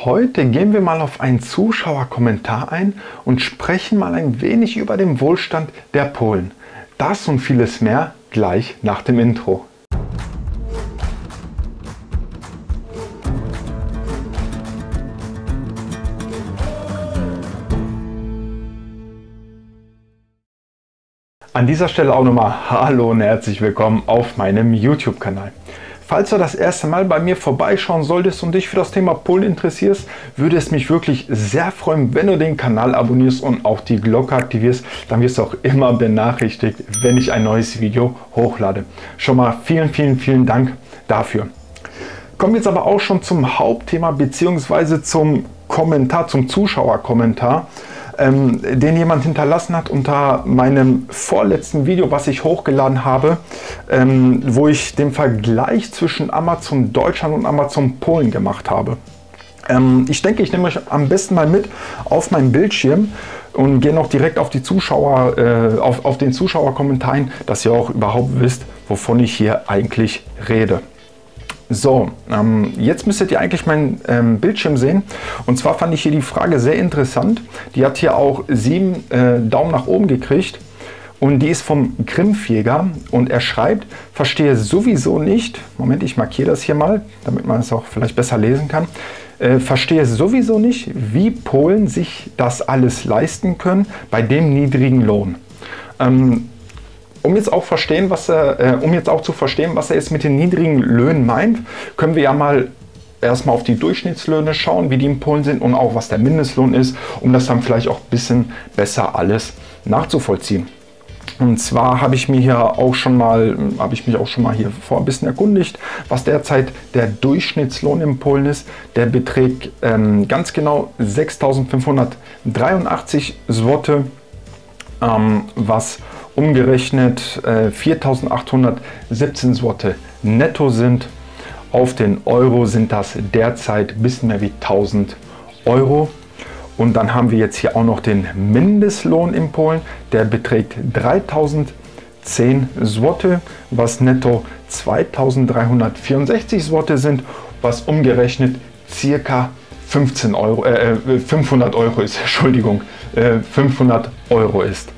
Heute gehen wir mal auf einen Zuschauerkommentar ein und sprechen mal ein wenig über den Wohlstand der Polen. Das und vieles mehr gleich nach dem Intro. An dieser Stelle auch nochmal Hallo und herzlich willkommen auf meinem YouTube-Kanal. Falls du das erste Mal bei mir vorbeischauen solltest und dich für das Thema Polen interessierst, würde es mich wirklich sehr freuen, wenn du den Kanal abonnierst und auch die Glocke aktivierst. Dann wirst du auch immer benachrichtigt, wenn ich ein neues Video hochlade. Schon mal vielen Dank dafür. Kommen wir jetzt aber auch schon zum Hauptthema bzw. zum Kommentar, zum Zuschauerkommentar, den jemand hinterlassen hat unter meinem vorletzten Video, was ich hochgeladen habe, wo ich den Vergleich zwischen Amazon Deutschland und Amazon Polen gemacht habe. Ich denke, ich nehme euch am besten mal mit auf meinen Bildschirm und gehe noch direkt auf die Zuschauer, auf den Zuschauerkommentar ein, dass ihr auch überhaupt wisst, wovon ich hier eigentlich rede. So, jetzt müsstet ihr eigentlich meinen Bildschirm sehen. Und zwar fand ich hier die Frage sehr interessant. Die hat hier auch 7 Daumen nach oben gekriegt. Und die ist vom Grimpfjäger. Und er schreibt, verstehe sowieso nicht, Moment, ich markiere das hier mal, damit man es auch vielleicht besser lesen kann. Verstehe sowieso nicht, wie Polen sich das alles leisten können bei dem niedrigen Lohn. Um jetzt auch zu verstehen, was er jetzt mit den niedrigen Löhnen meint, können wir ja mal erstmal auf die Durchschnittslöhne schauen, wie die in Polen sind und auch was der Mindestlohn ist, um das dann vielleicht auch ein bisschen besser alles nachzuvollziehen. Und zwar habe ich mich auch schon mal hier vor ein bisschen erkundigt, was derzeit der Durchschnittslohn in Polen ist. Der beträgt ganz genau 6.583 Zloty, was umgerechnet 4.817 Zloty netto sind. Auf den Euro sind das derzeit ein bisschen mehr wie 1.000 Euro. Und dann haben wir jetzt hier auch noch den Mindestlohn in Polen. Der beträgt 3.010 Zloty, was netto 2.364 Zloty sind, was umgerechnet circa 500 Euro ist. Entschuldigung, 500 Euro ist.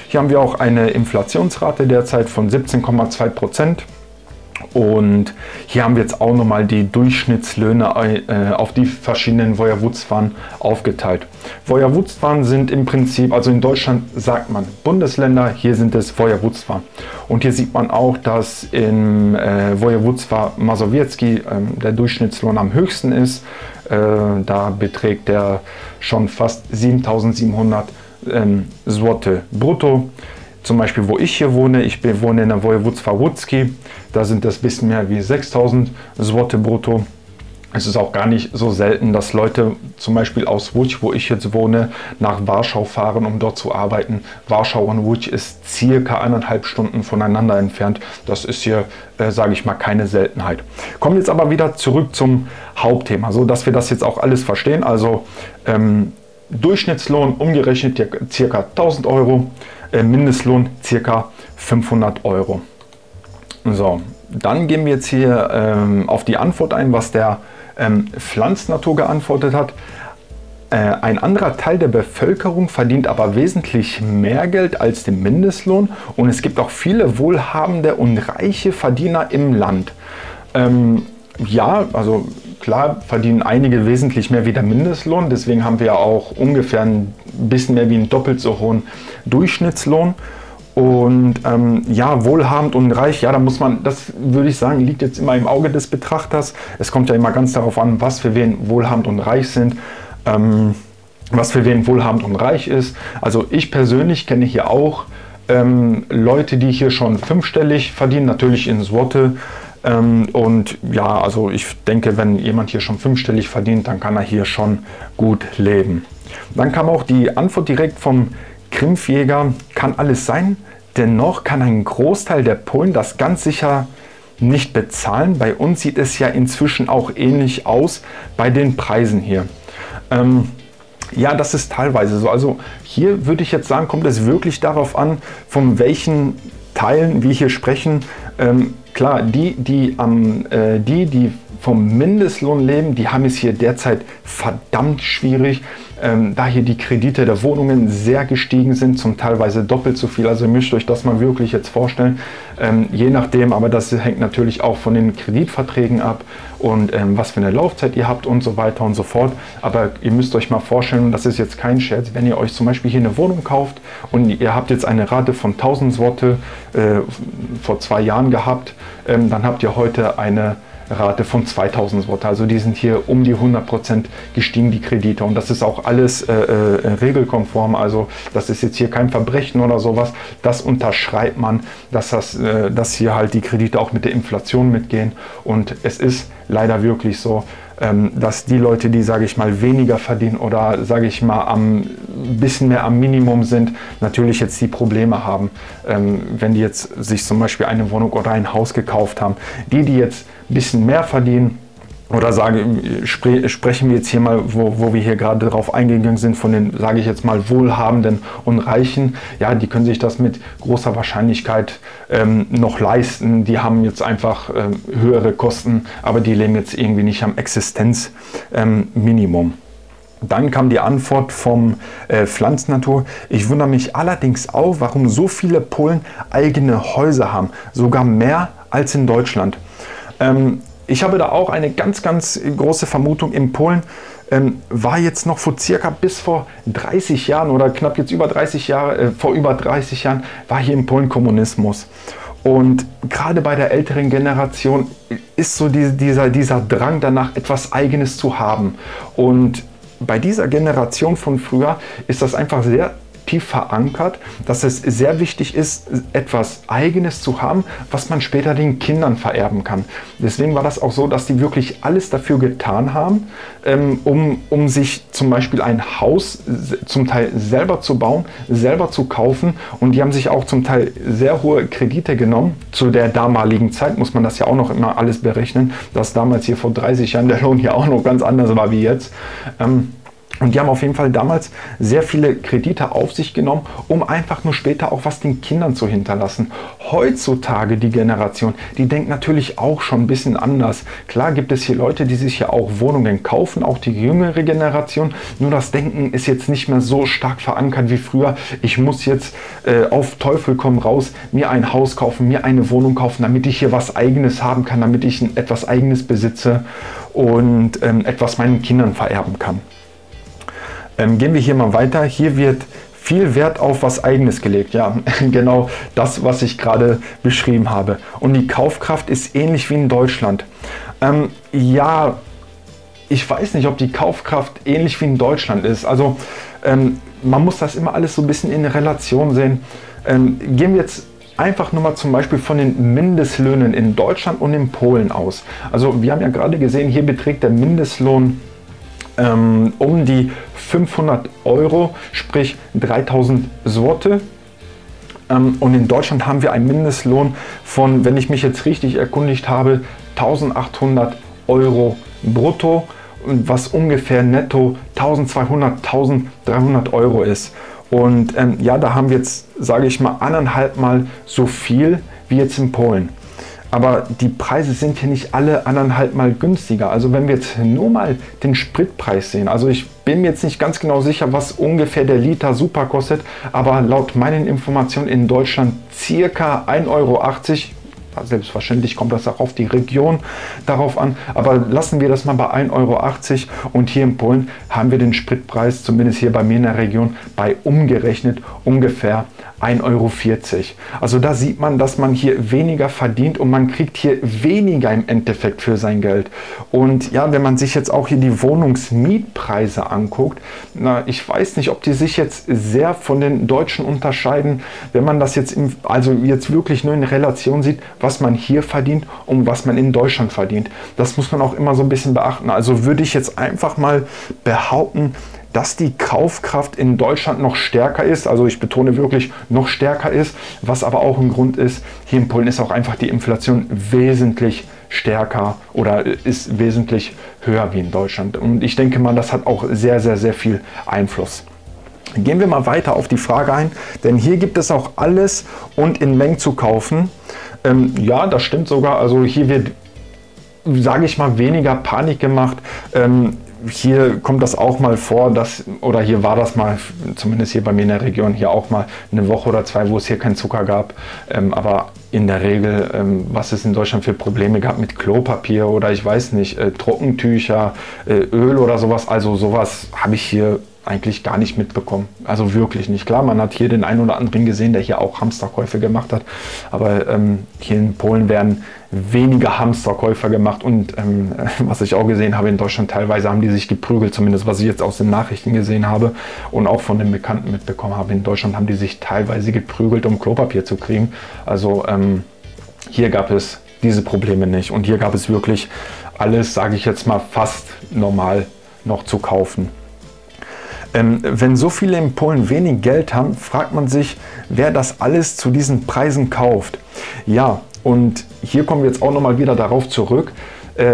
Hier haben wir auch eine Inflationsrate derzeit von 17,2%. Und hier haben wir jetzt auch nochmal die Durchschnittslöhne auf die verschiedenen Województwan aufgeteilt. Województwan sind im Prinzip, also in Deutschland sagt man Bundesländer, hier sind es Województwa. Und hier sieht man auch, dass im Województwa Mazowiecki der Durchschnittslohn am höchsten ist. Da beträgt der schon fast 7.700 Zloty brutto. Zum Beispiel, wo ich hier wohne, ich wohne in der Województwa Łódzkie, da sind das ein bisschen mehr wie 6.000 Zloty brutto. Es ist auch gar nicht so selten, dass Leute zum Beispiel aus Łódź, wo ich jetzt wohne, nach Warschau fahren, um dort zu arbeiten. Warschau und Łódź ist circa 1,5 Stunden voneinander entfernt. Das ist hier, sage ich mal, keine Seltenheit. Kommen jetzt aber wieder zurück zum Hauptthema, so dass wir das jetzt auch alles verstehen. Also Durchschnittslohn umgerechnet ca. 1.000 Euro, Mindestlohn ca. 500 Euro. So, dann gehen wir jetzt hier auf die Antwort ein, was der Pflanznatur geantwortet hat. Ein anderer Teil der Bevölkerung verdient aber wesentlich mehr Geld als den Mindestlohn und es gibt auch viele wohlhabende und reiche Verdiener im Land. Ja, also klar verdienen einige wesentlich mehr wie der Mindestlohn, deswegen haben wir ja auch ungefähr ein bisschen mehr wie einen doppelt so hohen Durchschnittslohn. Und ja, wohlhabend und reich, ja, da muss man, das würde ich sagen, liegt jetzt immer im Auge des Betrachters. Es kommt ja immer ganz darauf an, was für wen wohlhabend und reich sind, was für wen wohlhabend und reich ist. Also ich persönlich kenne hier auch Leute, die hier schon fünfstellig verdienen, natürlich in Zloty. Und ja, also ich denke, wenn jemand hier schon fünfstellig verdient, dann kann er hier schon gut leben. Dann kam auch die Antwort direkt vom Grimpfjäger, kann alles sein, dennoch kann ein Großteil der Polen das ganz sicher nicht bezahlen. Bei uns sieht es ja inzwischen auch ähnlich aus bei den Preisen hier. Ja, das ist teilweise so. Also hier würde ich jetzt sagen, kommt es wirklich darauf an, von welchen Teilen wir hier sprechen. klar, die vom Mindestlohn leben, die haben es hier derzeit verdammt schwierig, da hier die Kredite der Wohnungen sehr gestiegen sind, zum teilweise doppelt so viel. Also ihr müsst euch das mal wirklich jetzt vorstellen, je nachdem, aber das hängt natürlich auch von den Kreditverträgen ab und was für eine Laufzeit ihr habt und so weiter und so fort. Aber ihr müsst euch mal vorstellen, das ist jetzt kein Scherz, wenn ihr euch zum Beispiel hier eine Wohnung kauft und ihr habt jetzt eine Rate von 1000 Zloty vor 2 Jahren gehabt, dann habt ihr heute eine Rate von 2000 Zloty. Also die sind hier um die 100% gestiegen, die Kredite. Und das ist auch alles regelkonform. Also das ist jetzt hier kein Verbrechen oder sowas. Das unterschreibt man, dass hier halt die Kredite auch mit der Inflation mitgehen. Und es ist leider wirklich so, dass die Leute, die, sage ich mal, weniger verdienen oder, sage ich mal, ein bisschen mehr am Minimum sind, natürlich jetzt die Probleme haben, wenn die jetzt sich zum Beispiel eine Wohnung oder ein Haus gekauft haben. Die jetzt ein bisschen mehr verdienen, oder sprechen wir jetzt hier mal, wo wir hier gerade drauf eingegangen sind, von den, sage ich jetzt mal, Wohlhabenden und Reichen, ja, die können sich das mit großer Wahrscheinlichkeit noch leisten. Die haben jetzt einfach höhere Kosten, aber die leben jetzt irgendwie nicht am Existenzminimum. Dann kam die Antwort vom Pflanznatur. Ich wundere mich allerdings auch, warum so viele Polen eigene Häuser haben, sogar mehr als in Deutschland. Ich habe da auch eine ganz, ganz große Vermutung. In Polen war jetzt noch bis vor 30 Jahren oder knapp jetzt über 30 Jahre, vor über 30 Jahren war hier in Polen Kommunismus. Und gerade bei der älteren Generation ist so dieser Drang danach, etwas Eigenes zu haben. Und bei dieser Generation von früher ist das einfach sehr tief verankert, dass es sehr wichtig ist, etwas Eigenes zu haben, was man später den Kindern vererben kann. Deswegen war das auch so, dass die wirklich alles dafür getan haben, um sich zum Beispiel ein Haus zum Teil selber zu bauen, selber zu kaufen, und die haben sich auch zum Teil sehr hohe Kredite genommen. Zu der damaligen Zeit muss man das ja auch noch immer alles berechnen, dass damals hier vor 30 Jahren der Lohn ja auch noch ganz anders war wie jetzt. Und die haben auf jeden Fall damals sehr viele Kredite auf sich genommen, um einfach nur später auch was den Kindern zu hinterlassen. Heutzutage die Generation, die denkt natürlich auch schon ein bisschen anders. Klar gibt es hier Leute, die sich ja auch Wohnungen kaufen, auch die jüngere Generation. Nur das Denken ist jetzt nicht mehr so stark verankert wie früher. Ich muss jetzt auf Teufel komm raus mir ein Haus kaufen, mir eine Wohnung kaufen, damit ich hier was Eigenes haben kann, damit ich etwas Eigenes besitze und etwas meinen Kindern vererben kann. Gehen wir hier mal weiter. Hier wird viel Wert auf was Eigenes gelegt. Ja, genau das, was ich gerade beschrieben habe. Und die Kaufkraft ist ähnlich wie in Deutschland. Ja, ich weiß nicht, ob die Kaufkraft ähnlich wie in Deutschland ist. Also man muss das immer alles so ein bisschen in Relation sehen. Gehen wir jetzt einfach nur mal zum Beispiel von den Mindestlöhnen in Deutschland und in Polen aus. Also wir haben ja gerade gesehen, hier beträgt der Mindestlohn um die 500 Euro, sprich 3000 Zloty. Und in Deutschland haben wir einen Mindestlohn von, wenn ich mich jetzt richtig erkundigt habe, 1800 Euro brutto, was ungefähr netto 1200, 1300 Euro ist. Und ja, da haben wir jetzt, sage ich mal, 1,5 Mal so viel wie jetzt in Polen. Aber die Preise sind hier nicht alle 1,5 Mal günstiger. Also wenn wir jetzt nur mal den Spritpreis sehen, also ich bin mir jetzt nicht ganz genau sicher, was ungefähr der Liter Super kostet, aber laut meinen Informationen in Deutschland circa 1,80 Euro. Selbstverständlich kommt das auch auf die Region darauf an, aber lassen wir das mal bei 1,80 Euro, und hier in Polen haben wir den Spritpreis, zumindest hier bei mir in der Region, bei umgerechnet ungefähr 1,40 Euro. Also da sieht man, dass man hier weniger verdient und man kriegt hier weniger im Endeffekt für sein Geld. Und ja, wenn man sich jetzt auch hier die Wohnungsmietpreise anguckt, na, ich weiß nicht, ob die sich jetzt sehr von den Deutschen unterscheiden, wenn man das jetzt jetzt wirklich nur in Relation sieht, was man hier verdient und was man in Deutschland verdient. Das muss man auch immer so ein bisschen beachten. Also würde ich jetzt einfach mal behaupten, dass die Kaufkraft in Deutschland noch stärker ist, also ich betone wirklich noch stärker ist, was aber auch ein Grund ist, hier in Polen ist auch einfach die Inflation wesentlich stärker oder ist wesentlich höher wie in Deutschland. Und ich denke mal, das hat auch sehr, sehr, sehr viel Einfluss. Gehen wir mal weiter auf die Frage ein, denn hier gibt es auch alles und in Mengen zu kaufen. Ja, das stimmt sogar. Also hier wird, sage ich mal, weniger Panik gemacht. Hier kommt das auch mal vor, oder hier war das mal, zumindest hier bei mir in der Region, hier auch mal eine Woche oder zwei, wo es hier keinen Zucker gab. Aber in der Regel, was es in Deutschland für Probleme gab mit Klopapier oder ich weiß nicht, Trockentücher, Öl oder sowas, also sowas habe ich hier eigentlich gar nicht mitbekommen. Also wirklich nicht. Klar, man hat hier den einen oder anderen gesehen, der hier auch Hamsterkäufe gemacht hat. Aber hier in Polen werden weniger Hamsterkäufer gemacht. Und was ich auch gesehen habe in Deutschland, teilweise haben die sich geprügelt, zumindest was ich jetzt aus den Nachrichten gesehen habe und auch von den Bekannten mitbekommen habe. In Deutschland haben die sich teilweise geprügelt, um Klopapier zu kriegen. Also hier gab es diese Probleme nicht. Und hier gab es wirklich alles, sage ich jetzt mal, fast normal noch zu kaufen. Wenn so viele in Polen wenig Geld haben, fragt man sich, wer das alles zu diesen Preisen kauft. Ja, und hier kommen wir jetzt auch nochmal wieder darauf zurück,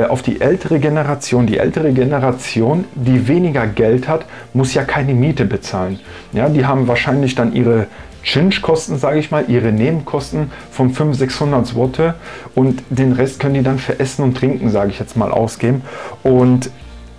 auf die ältere Generation. Die ältere Generation, die weniger Geld hat, muss ja keine Miete bezahlen. Ja, die haben wahrscheinlich dann ihre Czynsz-Kosten, sage ich mal, ihre Nebenkosten von 500-600 Zloty und den Rest können die dann für Essen und Trinken, sage ich jetzt mal, ausgeben. Und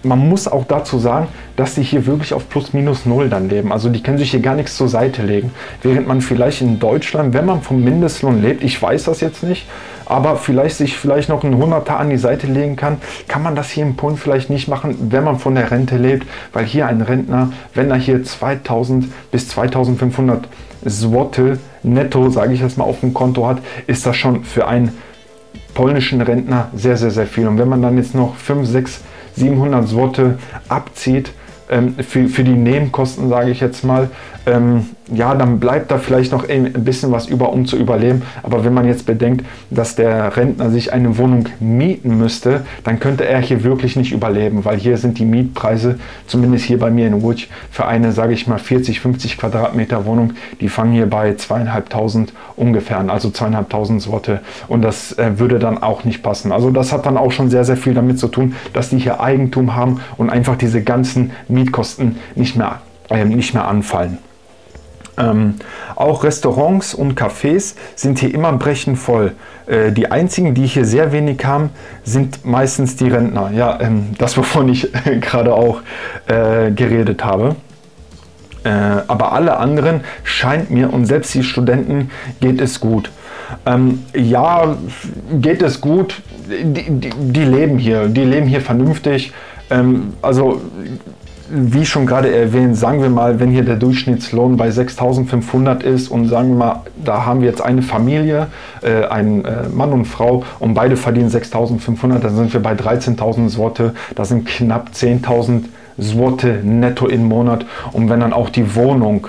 man muss auch dazu sagen, dass die hier wirklich auf plus minus null dann leben. Also die können sich hier gar nichts zur Seite legen. Während man vielleicht in Deutschland, wenn man vom Mindestlohn lebt, ich weiß das jetzt nicht, aber sich vielleicht noch einen 100er an die Seite legen kann man das hier in Polen vielleicht nicht machen, wenn man von der Rente lebt. Weil hier ein Rentner, wenn er hier 2000 bis 2500 Zloty netto, sage ich jetzt mal, auf dem Konto hat, ist das schon für einen polnischen Rentner sehr, sehr, sehr viel. Und wenn man dann jetzt noch 500, 600, 700 Zloty abzieht für die Nebenkosten, sage ich jetzt mal, ja, dann bleibt da vielleicht noch ein bisschen was über, um zu überleben. Aber wenn man jetzt bedenkt, dass der Rentner sich eine Wohnung mieten müsste, dann könnte er hier wirklich nicht überleben, weil hier sind die Mietpreise, zumindest hier bei mir in Łódź, für eine, sage ich mal, 40, 50 Quadratmeter Wohnung, die fangen hier bei 2.500 ungefähr an, also 2.500 Zloty. Und das würde dann auch nicht passen. Also das hat dann auch schon sehr, sehr viel damit zu tun, dass die hier Eigentum haben und einfach diese ganzen Mietkosten nicht mehr anfallen. Auch Restaurants und Cafés sind hier immer brechend voll. Die einzigen, die hier sehr wenig haben, sind meistens die Rentner. Ja, das, wovon ich gerade auch geredet habe. Aber alle anderen scheint mir, und selbst die Studenten, geht es gut. Ja, geht es gut. Die leben hier vernünftig. Also wie schon gerade erwähnt, sagen wir mal, wenn hier der Durchschnittslohn bei 6.500 ist und sagen wir mal, da haben wir jetzt eine Familie, ein Mann und Frau und beide verdienen 6.500, dann sind wir bei 13.000 Zloty, das sind knapp 10.000 Zloty netto im Monat. Und wenn dann auch die Wohnung,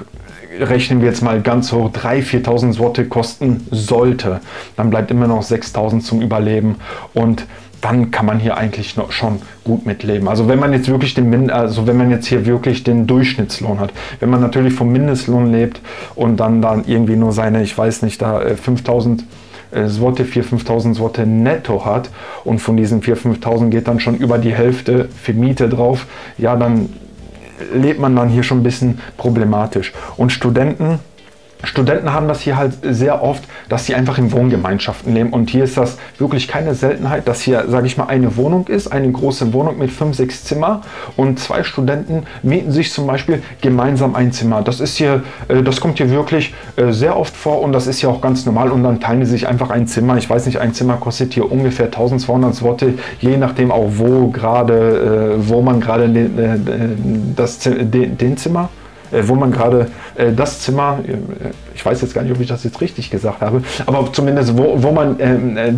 rechnen wir jetzt mal ganz hoch, 3.000, 4.000 Zloty kosten sollte, dann bleibt immer noch 6.000 zum Überleben und dann kann man hier eigentlich noch schon gut mitleben. Also wenn man jetzt wirklich wenn man jetzt hier wirklich den Durchschnittslohn hat. Wenn man natürlich vom Mindestlohn lebt und dann irgendwie nur seine, ich weiß nicht, da 5.000 Zloty, 4.000, 5.000 Zloty netto hat und von diesen 4.000, 5.000 geht dann schon über die Hälfte für Miete drauf, ja, dann lebt man dann hier schon ein bisschen problematisch. Und Studenten haben das hier halt sehr oft, dass sie einfach in Wohngemeinschaften leben. Und hier ist das wirklich keine Seltenheit, dass hier, sage ich mal, eine Wohnung ist, eine große Wohnung mit 5, 6 Zimmer und 2 Studenten mieten sich zum Beispiel gemeinsam ein Zimmer. Das kommt hier wirklich sehr oft vor und das ist ja auch ganz normal. Und dann teilen die sich einfach ein Zimmer. Ich weiß nicht, ein Zimmer kostet hier ungefähr 1.200 Zloty, je nachdem auch wo man gerade das Zimmer, ich weiß jetzt gar nicht, ob ich das jetzt richtig gesagt habe, aber zumindest wo man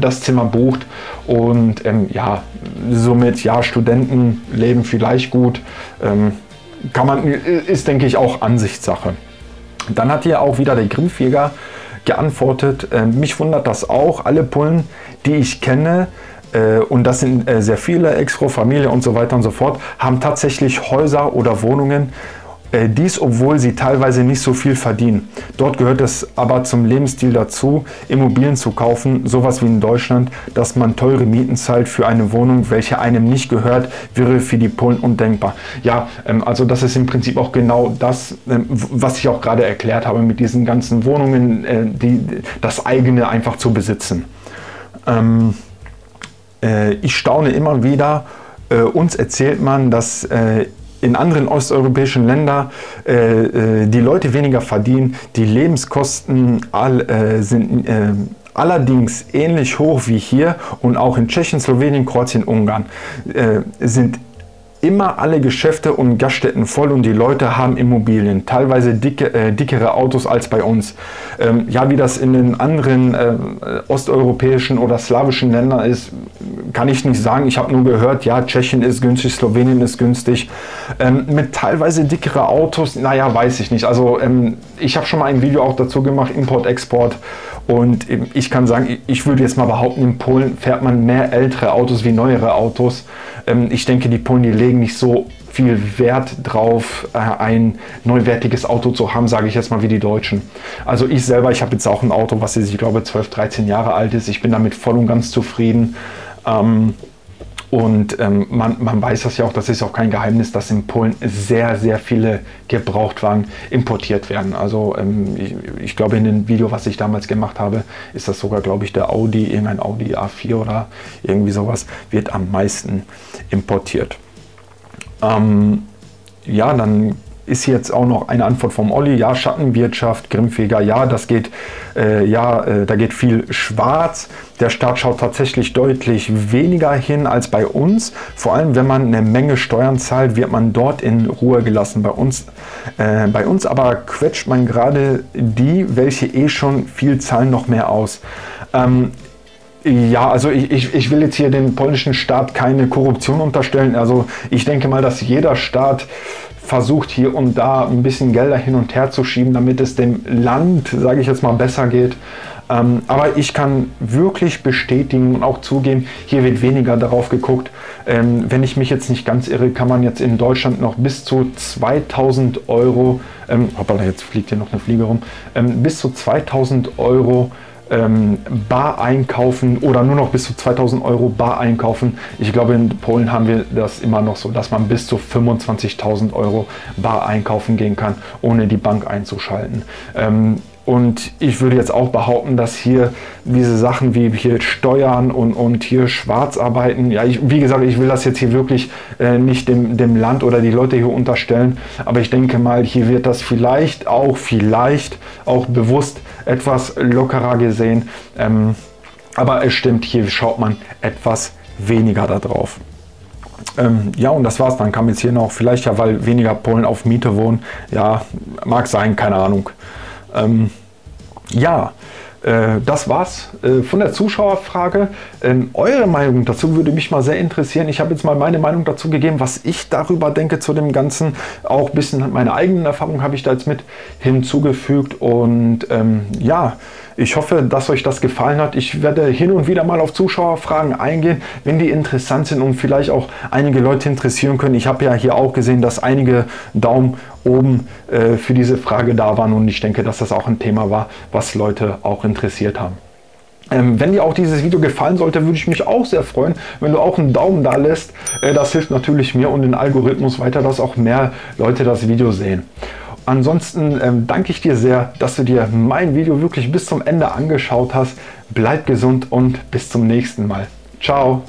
das Zimmer bucht und ja, somit, ja, Studenten leben vielleicht gut, ist, denke ich, auch Ansichtssache. Dann hat hier auch wieder der Grimmfjäger geantwortet, mich wundert das auch, alle Polen, die ich kenne, und das sind sehr viele, Ex-Frau, Familie und so weiter und so fort, haben tatsächlich Häuser oder Wohnungen Dies, obwohl sie teilweise nicht so viel verdienen. Dort gehört es aber zum Lebensstil dazu, Immobilien zu kaufen, sowas wie in Deutschland, dass man teure Mieten zahlt für eine Wohnung, welche einem nicht gehört, wäre für die Polen undenkbar. Ja, also das ist im Prinzip auch genau das, was ich auch gerade erklärt habe, mit diesen ganzen Wohnungen, das eigene einfach zu besitzen. Ich staune immer wieder, uns erzählt man, dass in anderen osteuropäischen Ländern die Leute weniger verdienen, die Lebenskosten sind allerdings ähnlich hoch wie hier, und auch in Tschechien, Slowenien, Kroatien, Ungarn sind immer alle Geschäfte und Gaststätten voll und die Leute haben Immobilien, teilweise dickere Autos als bei uns. Ja, wie das in den anderen osteuropäischen oder slawischen Ländern ist, kann ich nicht sagen. Ich habe nur gehört, ja, Tschechien ist günstig, Slowenien ist günstig. Mit teilweise dickere Autos, naja, weiß ich nicht. Also ich habe schon mal ein Video auch dazu gemacht, Import, Export. Und ich kann sagen, ich würde jetzt mal behaupten, in Polen fährt man mehr ältere Autos wie neuere Autos. Ich denke, die Polen, die legen nicht so viel Wert drauf, ein neuwertiges Auto zu haben, sage ich jetzt mal, wie die Deutschen. Also ich selber, ich habe jetzt auch ein Auto, was jetzt, ich glaube, 12, 13 Jahre alt ist. Ich bin damit voll und ganz zufrieden. Man weiß das ja auch, das ist auch kein Geheimnis, dass in Polen sehr, sehr viele Gebrauchtwagen importiert werden. Also ich glaube, in dem Video, was ich damals gemacht habe, ist das sogar, glaube ich, der Audi, irgendein Audi A4 oder irgendwie sowas, wird am meisten importiert. Ja, dann ist jetzt auch noch eine Antwort vom Olli. Ja, Schattenwirtschaft, Grimmfeger, ja, das geht, da geht viel schwarz. Der Staat schaut tatsächlich deutlich weniger hin als bei uns. Vor allem, wenn man eine Menge Steuern zahlt, wird man dort in Ruhe gelassen. Bei uns aber quetscht man gerade die, welche eh schon viel zahlen, noch mehr aus. Ja, also ich will jetzt hier dem polnischen Staat keine Korruption unterstellen. Also ich denke mal, dass jeder Staat versucht, hier und da ein bisschen Gelder hin und her zu schieben, damit es dem Land, sage ich jetzt mal, besser geht. Aber ich kann wirklich bestätigen und auch zugeben, hier wird weniger darauf geguckt. Wenn ich mich jetzt nicht ganz irre, kann man jetzt in Deutschland noch bis zu 2000 Euro, hoppala, jetzt fliegt hier noch eine Fliege rum, bis zu 2000 Euro bar einkaufen oder nur noch bis zu 2000 Euro bar einkaufen. Ich glaube, in Polen haben wir das immer noch so, dass man bis zu 25.000 Euro bar einkaufen gehen kann, ohne die Bank einzuschalten. Und ich würde jetzt auch behaupten, dass hier diese Sachen wie hier Steuern und hier Schwarzarbeiten, ja, wie gesagt, ich will das jetzt hier wirklich nicht dem Land oder die Leute hier unterstellen, aber ich denke mal, hier wird das vielleicht auch bewusst etwas lockerer gesehen. Aber es stimmt, hier schaut man etwas weniger da drauf. Ja, und das war's. Dann kam jetzt hier noch, vielleicht ja, weil weniger Polen auf Miete wohnen. Ja, mag sein, keine Ahnung. Ja, das war's von der Zuschauerfrage. Eure Meinung dazu würde mich mal sehr interessieren. Ich habe jetzt mal meine Meinung dazu gegeben, was ich darüber denke zu dem Ganzen. Auch ein bisschen meine eigenen Erfahrungen habe ich da jetzt mit hinzugefügt. Und ja, ich hoffe, dass euch das gefallen hat. Ich werde hin und wieder mal auf Zuschauerfragen eingehen, wenn die interessant sind und vielleicht auch einige Leute interessieren können. Ich habe ja hier auch gesehen, dass einige Daumen oben für diese Frage da waren und ich denke, dass das auch ein Thema war, was Leute auch interessiert haben. Wenn dir auch dieses Video gefallen sollte, würde ich mich auch sehr freuen, wenn du auch einen Daumen da lässt. Das hilft natürlich mir und den Algorithmus weiter, dass auch mehr Leute das Video sehen. Ansonsten danke ich dir sehr, dass du dir mein Video wirklich bis zum Ende angeschaut hast. Bleib gesund und bis zum nächsten Mal. Ciao!